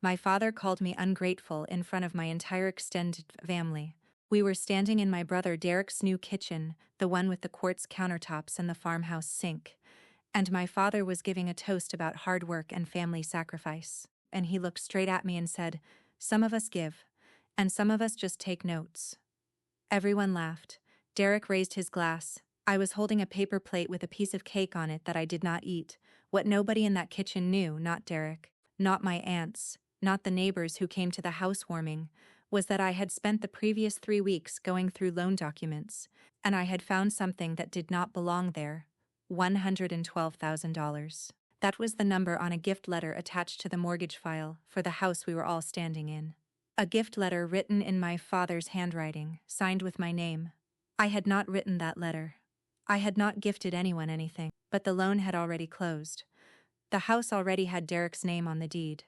My father called me ungrateful in front of my entire extended family. We were standing in my brother Derek's new kitchen, the one with the quartz countertops and the farmhouse sink, and my father was giving a toast about hard work and family sacrifice. And he looked straight at me and said, "Some of us give, and some of us just take notes." Everyone laughed. Derek raised his glass. I was holding a paper plate with a piece of cake on it that I did not eat. What nobody in that kitchen knew, not Derek, not my aunts, not the neighbors who came to the housewarming, was that I had spent the previous 3 weeks going through loan documents, and I had found something that did not belong there. $112,000. That was the number on a gift letter attached to the mortgage file for the house we were all standing in. A gift letter written in my father's handwriting, signed with my name. I had not written that letter. I had not gifted anyone anything, but the loan had already closed. The house already had Derek's name on the deed.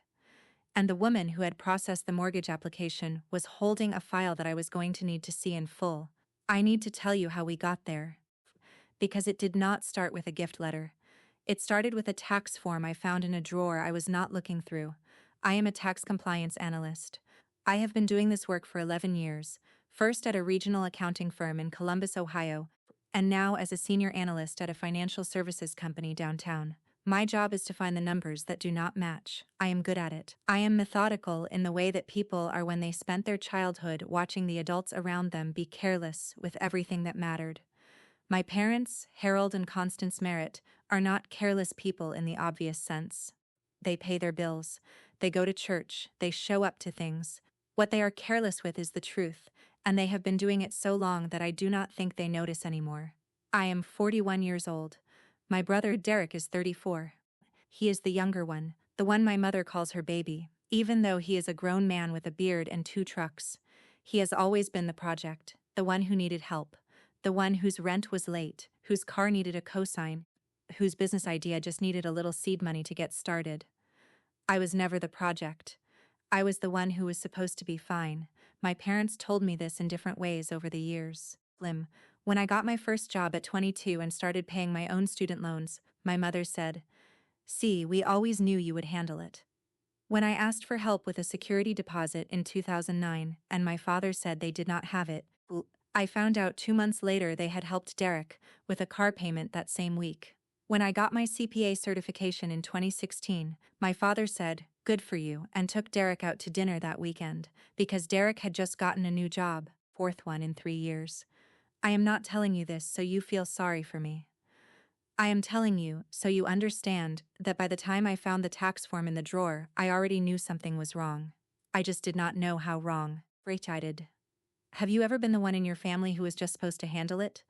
And the woman who had processed the mortgage application was holding a file that I was going to need to see in full. I need to tell you how we got there. Because it did not start with a gift letter. It started with a tax form I found in a drawer I was not looking through. I am a tax compliance analyst. I have been doing this work for 11 years, first at a regional accounting firm in Columbus, Ohio, and now as a senior analyst at a financial services company downtown. My job is to find the numbers that do not match. I am good at it. I am methodical in the way that people are when they spent their childhood watching the adults around them be careless with everything that mattered. My parents, Harold and Constance Merritt, are not careless people in the obvious sense. They pay their bills, they go to church, they show up to things. What they are careless with is the truth, and they have been doing it so long that I do not think they notice anymore. I am 41 years old. My brother Derek is 34. He is the younger one, the one my mother calls her baby, even though he is a grown man with a beard and 2 trucks. He has always been the project, the one who needed help. The one whose rent was late, whose car needed a cosign, whose business idea just needed a little seed money to get started. I was never the project. I was the one who was supposed to be fine. My parents told me this in different ways over the years. When I got my first job at 22 and started paying my own student loans, my mother said, "See, we always knew you would handle it." When I asked for help with a security deposit in 2009, and my father said they did not have it, I found out 2 months later they had helped Derek with a car payment that same week. When I got my CPA certification in 2016, my father said, "Good for you," and took Derek out to dinner that weekend, because Derek had just gotten a new job, 4th one in 3 years. I am not telling you this so you feel sorry for me. I am telling you so you understand that by the time I found the tax form in the drawer, I already knew something was wrong. I just did not know how wrong. I did. Have you ever been the one in your family who was just supposed to handle it?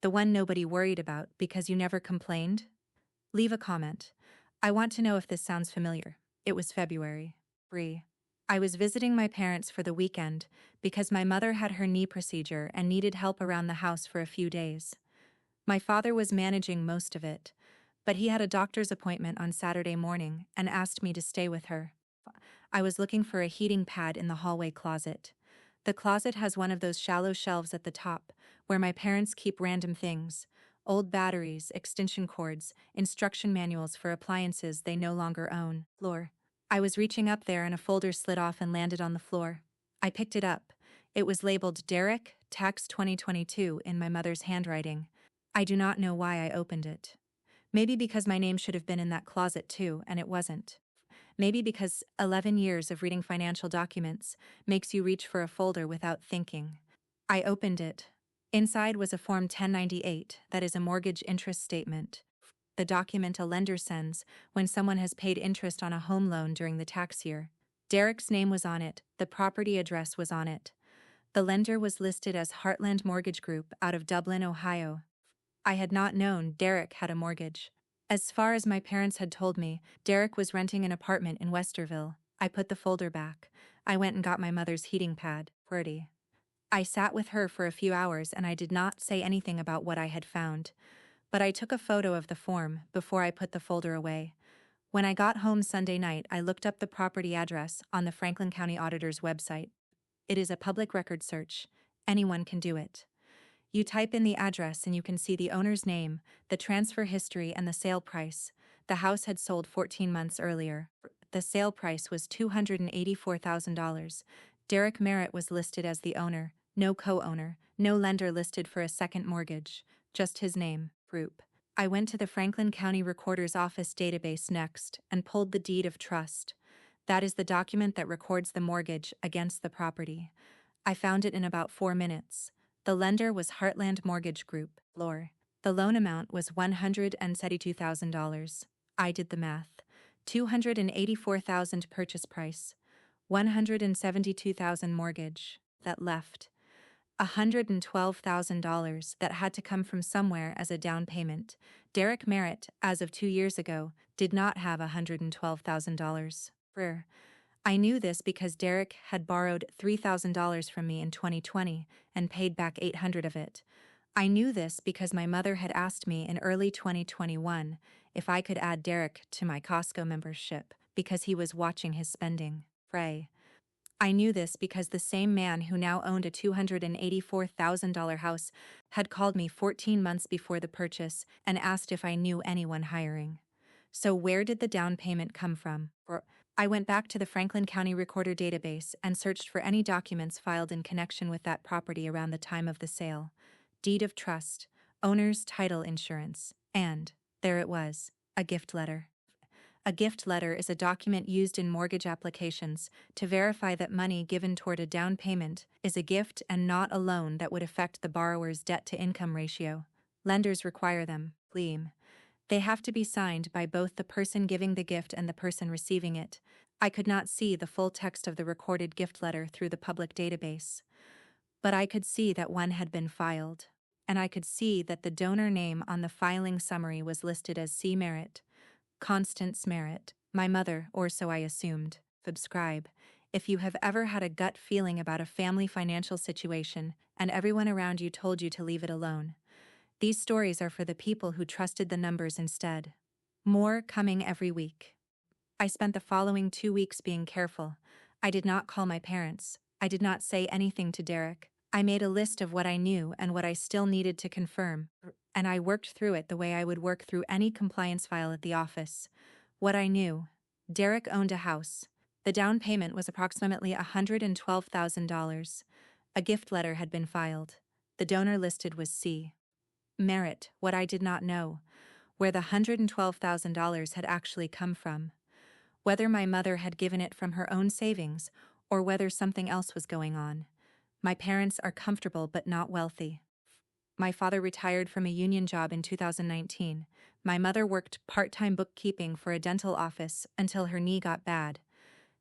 The one nobody worried about because you never complained? Leave a comment. I want to know if this sounds familiar. It was February. I was visiting my parents for the weekend because my mother had her knee procedure and needed help around the house for a few days. My father was managing most of it, but he had a doctor's appointment on Saturday morning and asked me to stay with her. I was looking for a heating pad in the hallway closet. The closet has one of those shallow shelves at the top, where my parents keep random things: old batteries, extension cords, instruction manuals for appliances they no longer own. I was reaching up there and a folder slid off and landed on the floor. I picked it up. It was labeled Derek, Tax 2022 in my mother's handwriting. I do not know why I opened it. Maybe because my name should have been in that closet too, and it wasn't. Maybe because 11 years of reading financial documents makes you reach for a folder without thinking. I opened it. Inside was a Form 1098, that is a mortgage interest statement. The document a lender sends when someone has paid interest on a home loan during the tax year. Derek's name was on it, the property address was on it. The lender was listed as Heartland Mortgage Group out of Dublin, Ohio. I had not known Derek had a mortgage. As far as my parents had told me, Derek was renting an apartment in Westerville. I put the folder back. I went and got my mother's heating pad. I sat with her for a few hours and I did not say anything about what I had found. But I took a photo of the form before I put the folder away. When I got home Sunday night, I looked up the property address on the Franklin County Auditor's website. It is a public record search. Anyone can do it. You type in the address and you can see the owner's name, the transfer history, and the sale price. The house had sold 14 months earlier. The sale price was $284,000. Derek Merritt was listed as the owner, no co-owner, no lender listed for a second mortgage, just his name, group. I went to the Franklin County Recorder's Office database next and pulled the deed of trust. That is the document that records the mortgage against the property. I found it in about 4 minutes. The lender was Heartland Mortgage Group, Lore. The loan amount was $172,000. I did the math. $284,000 purchase price, $172,000 mortgage. That left $112,000 that had to come from somewhere as a down payment. Derek Merritt, as of 2 years ago, did not have $112,000. I knew this because Derek had borrowed $3,000 from me in 2020 and paid back $800 of it. I knew this because my mother had asked me in early 2021 if I could add Derek to my Costco membership because he was watching his spending. I knew this because the same man who now owned a $284,000 house had called me 14 months before the purchase and asked if I knew anyone hiring. So where did the down payment come from? I went back to the Franklin County Recorder database and searched for any documents filed in connection with that property around the time of the sale. Deed of trust, owner's title insurance, and, there it was, a gift letter. A gift letter is a document used in mortgage applications to verify that money given toward a down payment is a gift and not a loan that would affect the borrower's debt-to-income ratio. Lenders require them, please. They have to be signed by both the person giving the gift and the person receiving it. I could not see the full text of the recorded gift letter through the public database, but I could see that one had been filed, and I could see that the donor name on the filing summary was listed as C. Merritt, Constance Merritt, my mother, or so I assumed. Subscribe. If you have ever had a gut feeling about a family financial situation and everyone around you told you to leave it alone, these stories are for the people who trusted the numbers instead. More coming every week. I spent the following 2 weeks being careful. I did not call my parents. I did not say anything to Derek. I made a list of what I knew and what I still needed to confirm, and I worked through it the way I would work through any compliance file at the office. What I knew: Derek owned a house. The down payment was approximately $112,000. A gift letter had been filed. The donor listed was C. Merritt. What I did not know: where the $112,000 had actually come from. Whether my mother had given it from her own savings or whether something else was going on. My parents are comfortable but not wealthy. My father retired from a union job in 2019. My mother worked part-time bookkeeping for a dental office until her knee got bad.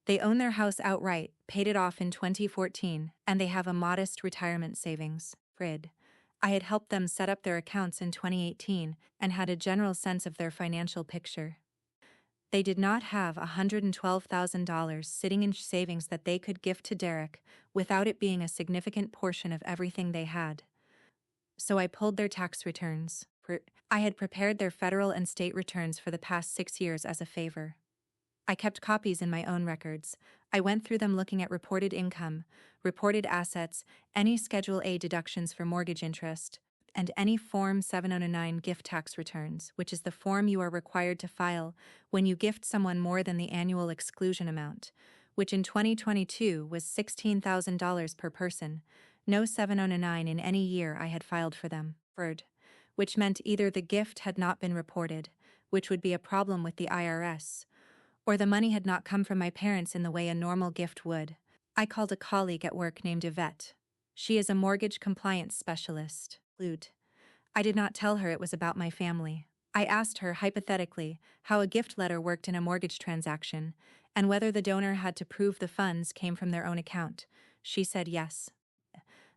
They own their house outright, paid it off in 2014, and they have a modest retirement savings. I had helped them set up their accounts in 2018 and had a general sense of their financial picture. They did not have $112,000 sitting in savings that they could gift to Derek without it being a significant portion of everything they had. So I pulled their tax returns. I had prepared their federal and state returns for the past 6 years as a favor. I kept copies in my own records. I went through them looking at reported income, reported assets, any Schedule A deductions for mortgage interest, and any Form 709 gift tax returns, which is the form you are required to file when you gift someone more than the annual exclusion amount, which in 2022 was $16,000 per person. No 709 in any year I had filed for them, which meant either the gift had not been reported, which would be a problem with the IRS, or the money had not come from my parents in the way a normal gift would. I called a colleague at work named Yvette. She is a mortgage compliance specialist. I did not tell her it was about my family. I asked her, hypothetically, how a gift letter worked in a mortgage transaction, and whether the donor had to prove the funds came from their own account. She said yes.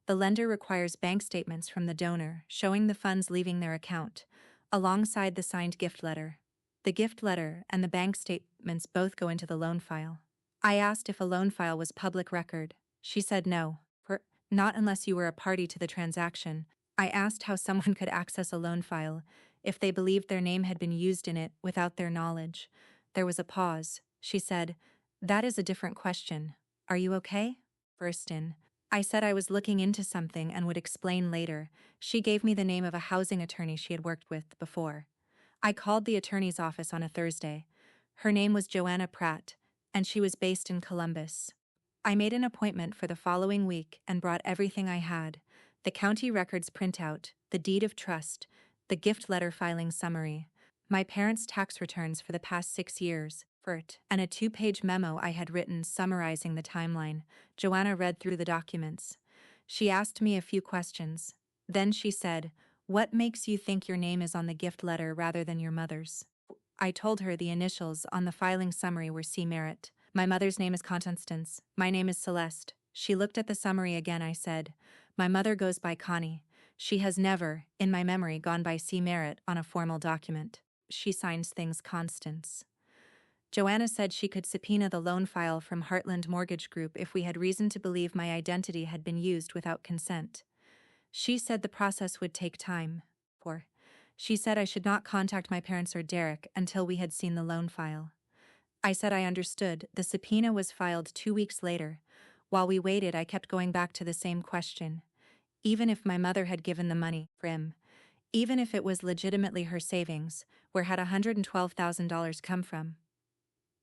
The lender requires bank statements from the donor showing the funds leaving their account, alongside the signed gift letter. The gift letter and the bank statements both go into the loan file. I asked if a loan file was public record. She said no, not unless you were a party to the transaction. I asked how someone could access a loan file if they believed their name had been used in it without their knowledge. There was a pause. She said, "That is a different question. Are you okay?" I said I was looking into something and would explain later. She gave me the name of a housing attorney she had worked with before. I called the attorney's office on a Thursday. Her name was Joanna Pratt, and she was based in Columbus. I made an appointment for the following week and brought everything I had: the county records printout, the deed of trust, the gift letter filing summary, my parents' tax returns for the past 6 years, and a 2-page memo I had written summarizing the timeline. Joanna read through the documents. She asked me a few questions. Then she said, "What makes you think your name is on the gift letter rather than your mother's?" I told her the initials on the filing summary were C. Merritt. My mother's name is Constance. My name is Celeste. She looked at the summary again. I said, "My mother goes by Connie. She has never, in my memory, gone by C. Merritt on a formal document. She signs things Constance." Joanna said she could subpoena the loan file from Heartland Mortgage Group if we had reason to believe my identity had been used without consent. She said the process would take time. She said I should not contact my parents or Derek until we had seen the loan file. I said I understood. The subpoena was filed 2 weeks later. While we waited, I kept going back to the same question. Even if my mother had given the money for him, even if it was legitimately her savings, where had $112,000 come from?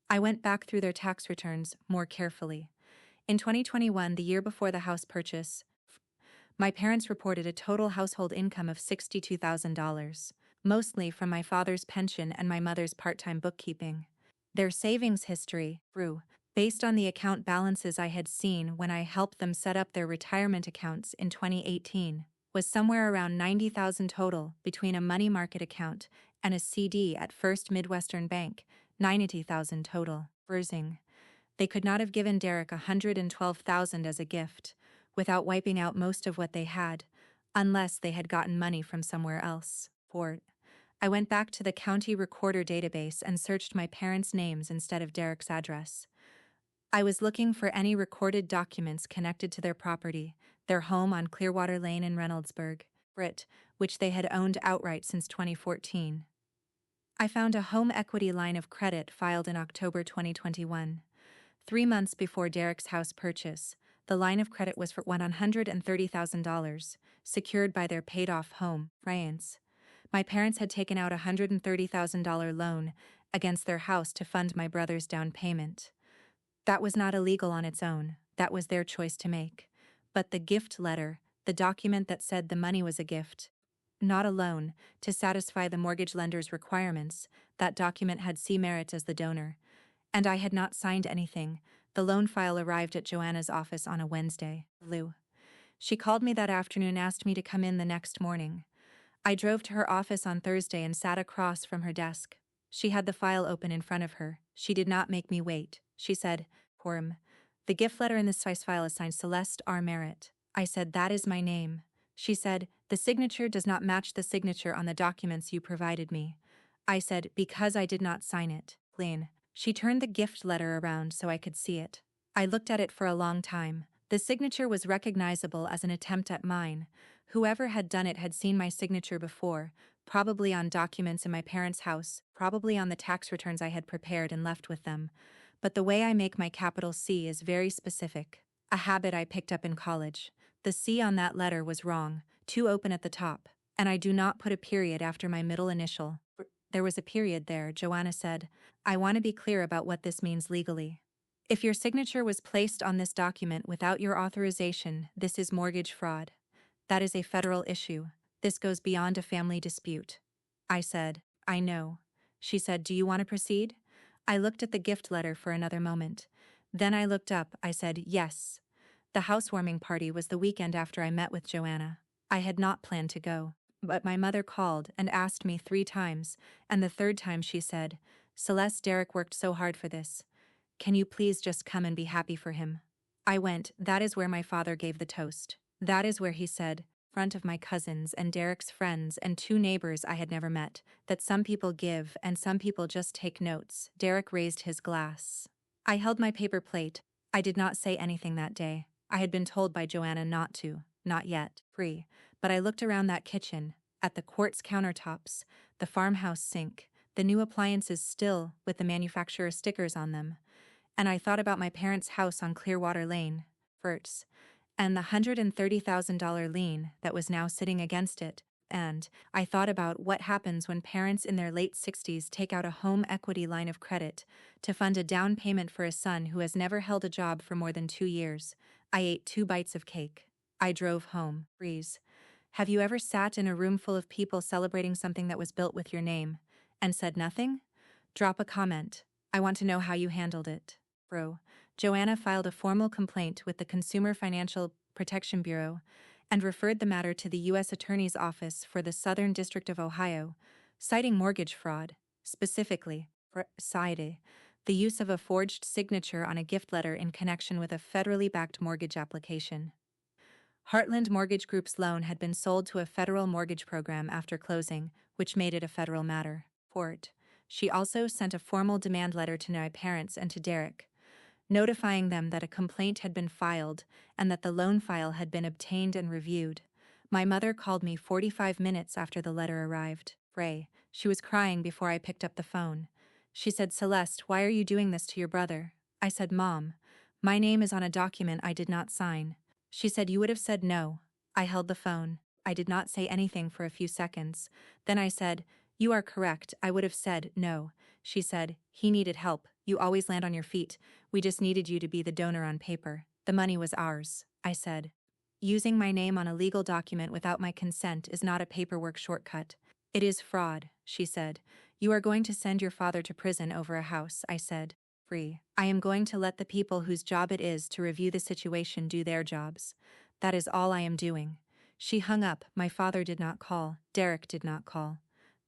I went back through their tax returns more carefully. In 2021, the year before the house purchase, my parents reported a total household income of $62,000, mostly from my father's pension and my mother's part-time bookkeeping. Their savings history grew, based on the account balances I had seen when I helped them set up their retirement accounts in 2018, was somewhere around $90,000 total between a money market account and a CD at First Midwestern Bank, $90,000 total. Bursing. They could not have given Derek $112,000 as a gift, without wiping out most of what they had, unless they had gotten money from somewhere else. I went back to the county recorder database and searched my parents' names instead of Derek's address. I was looking for any recorded documents connected to their property, their home on Clearwater Lane in Reynoldsburg, which they had owned outright since 2014. I found a home equity line of credit filed in October 2021. 3 months before Derek's house purchase, the line of credit was for $130,000, secured by their paid-off home, France. My parents had taken out a $130,000 loan against their house to fund my brother's down payment. That was not illegal on its own. That was their choice to make. But the gift letter, the document that said the money was a gift, not a loan, to satisfy the mortgage lender's requirements, that document had C. Merritt as the donor. And I had not signed anything. The loan file arrived at Joanna's office on a Wednesday. She called me that afternoon and asked me to come in the next morning. I drove to her office on Thursday and sat across from her desk. She had the file open in front of her. She did not make me wait. She said, "The gift letter in this size file is signed Celeste R. Merritt." I said, "That is my name." She said, "The signature does not match the signature on the documents you provided me." I said, "Because I did not sign it." She turned the gift letter around so I could see it. I looked at it for a long time. The signature was recognizable as an attempt at mine. Whoever had done it had seen my signature before, probably on documents in my parents' house, probably on the tax returns I had prepared and left with them. But the way I make my capital C is very specific, a habit I picked up in college. The C on that letter was wrong, too open at the top, and I do not put a period after my middle initial. There was a period there, Joanna said. I want to be clear about what this means legally. If your signature was placed on this document without your authorization, this is mortgage fraud. That is a federal issue. This goes beyond a family dispute. I said, "I know." She said, "Do you want to proceed?" I looked at the gift letter for another moment. Then I looked up. I said, "Yes." The housewarming party was the weekend after I met with Joanna. I had not planned to go, but my mother called and asked me 3 times, and the third time she said, "Celeste, Derek worked so hard for this. Can you please just come and be happy for him?" I went. That is where my father gave the toast. That is where he said, in front of my cousins and Derek's friends and 2 neighbors I had never met, that some people give and some people just take notes. Derek raised his glass. I held my paper plate. I did not say anything that day. I had been told by Joanna not to, not yet, but I looked around that kitchen, at the quartz countertops, the farmhouse sink, the new appliances still with the manufacturer stickers on them, and I thought about my parents' house on Clearwater Lane, and the $130,000 lien that was now sitting against it. And I thought about what happens when parents in their late 60s take out a home equity line of credit to fund a down payment for a son who has never held a job for more than 2 years. I ate 2 bites of cake. I drove home. Breeze. Have you ever sat in a room full of people celebrating something that was built with your name and said nothing? Drop a comment. I want to know how you handled it. Bro. Joanna filed a formal complaint with the Consumer Financial Protection Bureau and referred the matter to the U.S. Attorney's Office for the Southern District of Ohio, citing mortgage fraud, specifically, cited the use of a forged signature on a gift letter in connection with a federally backed mortgage application. Heartland Mortgage Group's loan had been sold to a federal mortgage program after closing, which made it a federal matter. She also sent a formal demand letter to my parents and to Derek, notifying them that a complaint had been filed and that the loan file had been obtained and reviewed. My mother called me 45 minutes after the letter arrived. She was crying before I picked up the phone. She said, "Celeste, why are you doing this to your brother?" I said, "Mom, my name is on a document I did not sign." She said, "You would have said no." I held the phone. I did not say anything for a few seconds. Then I said, "You are correct, I would have said no." She said, "He needed help. You always land on your feet. We just needed you to be the donor on paper. The money was ours." I said, "Using my name on a legal document without my consent is not a paperwork shortcut. It is fraud," she said. "You are going to send your father to prison over a house," I said. I am going to let the people whose job it is to review the situation do their jobs. That is all I am doing. She hung up. My father did not call. Derek did not call.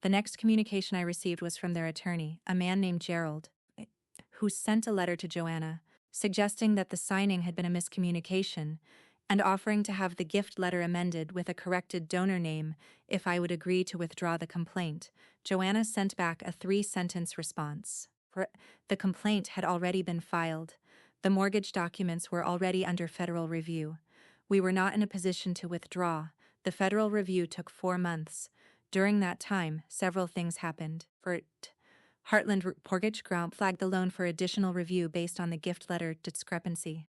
The next communication I received was from their attorney, a man named Gerald, who sent a letter to Joanna, suggesting that the signing had been a miscommunication and offering to have the gift letter amended with a corrected donor name if I would agree to withdraw the complaint. Joanna sent back a 3-sentence response. The complaint had already been filed. The mortgage documents were already under federal review. We were not in a position to withdraw. The federal review took 4 months. During that time, several things happened. Heartland Mortgage Group flagged the loan for additional review based on the gift letter discrepancy.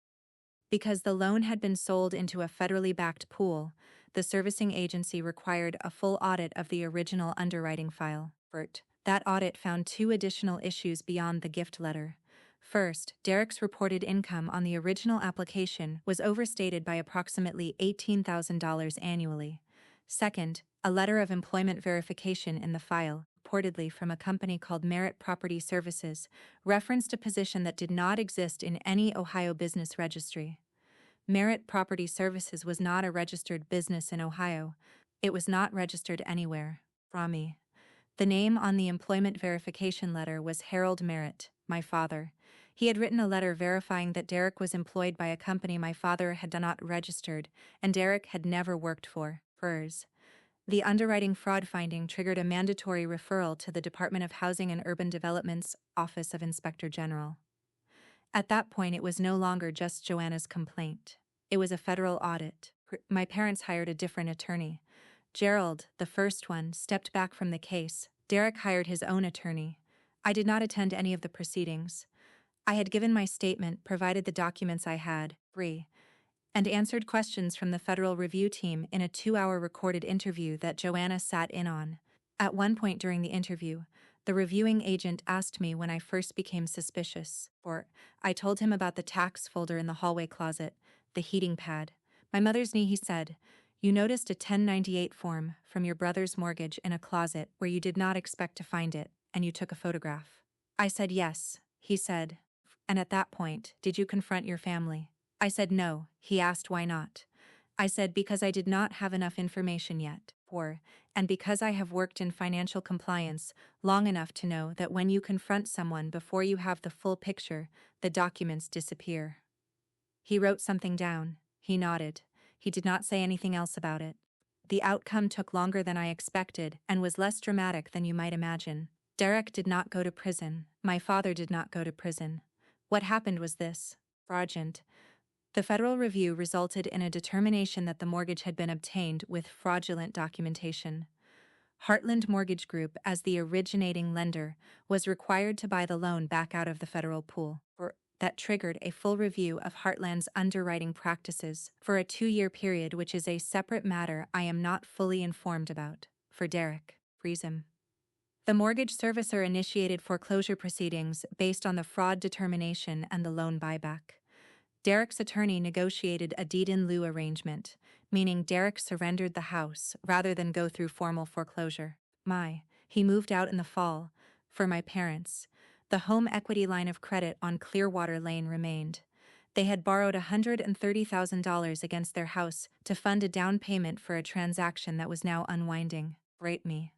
Because the loan had been sold into a federally backed pool, the servicing agency required a full audit of the original underwriting file. That audit found 2 additional issues beyond the gift letter. First, Derek's reported income on the original application was overstated by approximately $18,000 annually. Second, a letter of employment verification in the file, reportedly from a company called Merit Property Services, referenced a position that did not exist in any Ohio business registry. Merit Property Services was not a registered business in Ohio. It was not registered anywhere. The name on the employment verification letter was Harold Merritt, my father. He had written a letter verifying that Derek was employed by a company my father had not registered, and Derek had never worked for. The underwriting fraud finding triggered a mandatory referral to the Department of Housing and Urban Development's Office of Inspector General. At that point, it was no longer just Joanna's complaint. It was a federal audit. My parents hired a different attorney. Gerald, the first one, stepped back from the case. Derek hired his own attorney. I did not attend any of the proceedings. I had given my statement, provided the documents I had, and answered questions from the federal review team in a 2-hour recorded interview that Joanna sat in on. At one point during the interview, the reviewing agent asked me when I first became suspicious. I told him about the tax folder in the hallway closet, the heating pad. My mother's knee, he said. You noticed a 1098 form from your brother's mortgage in a closet where you did not expect to find it, and you took a photograph. I said yes, he said. And at that point, did you confront your family? I said no. He asked why not. I said because I did not have enough information yet, and because I have worked in financial compliance long enough to know that when you confront someone before you have the full picture, the documents disappear. He wrote something down. He nodded. He did not say anything else about it. The outcome took longer than I expected and was less dramatic than you might imagine. Derek did not go to prison. My father did not go to prison. What happened was this. Fraudulent. The federal review resulted in a determination that the mortgage had been obtained with fraudulent documentation. Heartland Mortgage Group, as the originating lender, was required to buy the loan back out of the federal pool. that triggered a full review of Heartland's underwriting practices for a 2-year period, which is a separate matter I am not fully informed about. For Derek, reason. The mortgage servicer initiated foreclosure proceedings based on the fraud determination and the loan buyback. Derek's attorney negotiated a deed in lieu arrangement, meaning Derek surrendered the house rather than go through formal foreclosure. He moved out in the fall. For my parents, the home equity line of credit on Clearwater Lane remained. They had borrowed $130,000 against their house to fund a down payment for a transaction that was now unwinding. Rate me.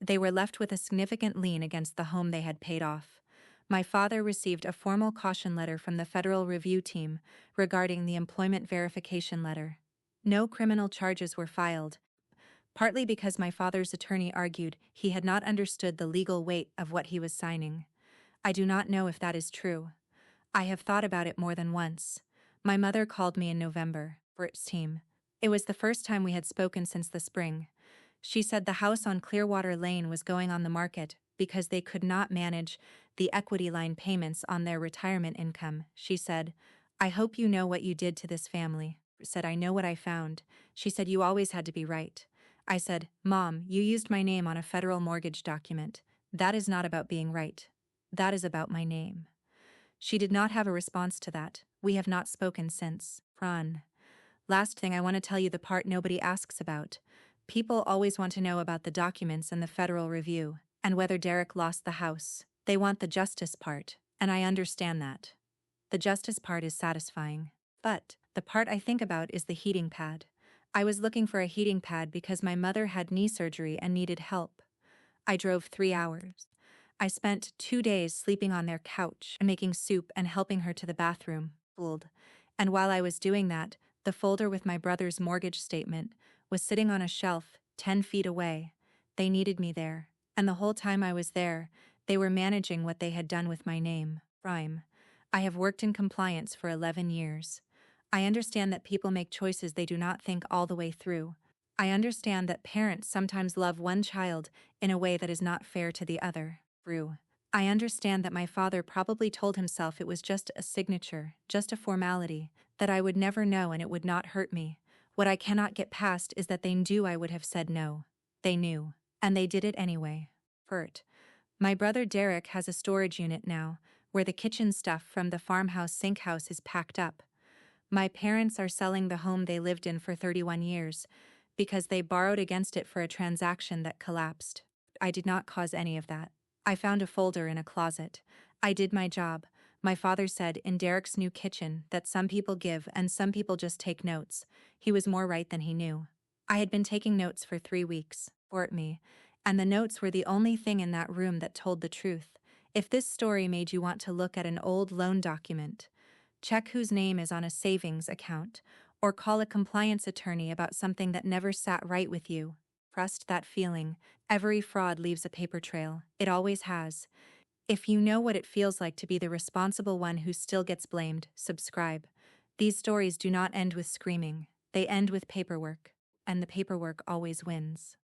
They were left with a significant lien against the home they had paid off. My father received a formal caution letter from the Federal Review Team regarding the employment verification letter. No criminal charges were filed, partly because my father's attorney argued he had not understood the legal weight of what he was signing. I do not know if that is true. I have thought about it more than once. My mother called me in November, Britt's team. It was the first time we had spoken since the spring. She said the house on Clearwater Lane was going on the market because they could not manage the equity line payments on their retirement income. She said, "I hope you know what you did to this family." Said, "I know what I found." She said, "You always had to be right." I said, "Mom, you used my name on a federal mortgage document. That is not about being right. That is about my name." She did not have a response to that. We have not spoken since. Run. Last thing, I want to tell you the part nobody asks about. People always want to know about the documents and the federal review, and whether Derek lost the house. They want the justice part, and I understand that. The justice part is satisfying. But the part I think about is the heating pad. I was looking for a heating pad because my mother had knee surgery and needed help. I drove 3 hours. I spent 2 days sleeping on their couch and making soup and helping her to the bathroom. And while I was doing that, the folder with my brother's mortgage statement was sitting on a shelf 10 feet away. They needed me there, and the whole time I was there, they were managing what they had done with my name. I have worked in compliance for 11 years. I understand that people make choices they do not think all the way through. I understand that parents sometimes love one child in a way that is not fair to the other. I understand that my father probably told himself it was just a signature, just a formality, that I would never know and it would not hurt me. What I cannot get past is that they knew I would have said no. They knew, and they did it anyway. My brother Derek has a storage unit now, where the kitchen stuff from the farmhouse sink house is packed up. My parents are selling the home they lived in for 31 years, because they borrowed against it for a transaction that collapsed. I did not cause any of that. I found a folder in a closet. I did my job. My father said in Derek's new kitchen that some people give and some people just take notes. He was more right than he knew. I had been taking notes for 3 weeks, and the notes were the only thing in that room that told the truth. If this story made you want to look at an old loan document, check whose name is on a savings account, or call a compliance attorney about something that never sat right with you, trust that feeling. Every fraud leaves a paper trail. It always has. If you know what it feels like to be the responsible one who still gets blamed, subscribe. These stories do not end with screaming. They end with paperwork, and the paperwork always wins.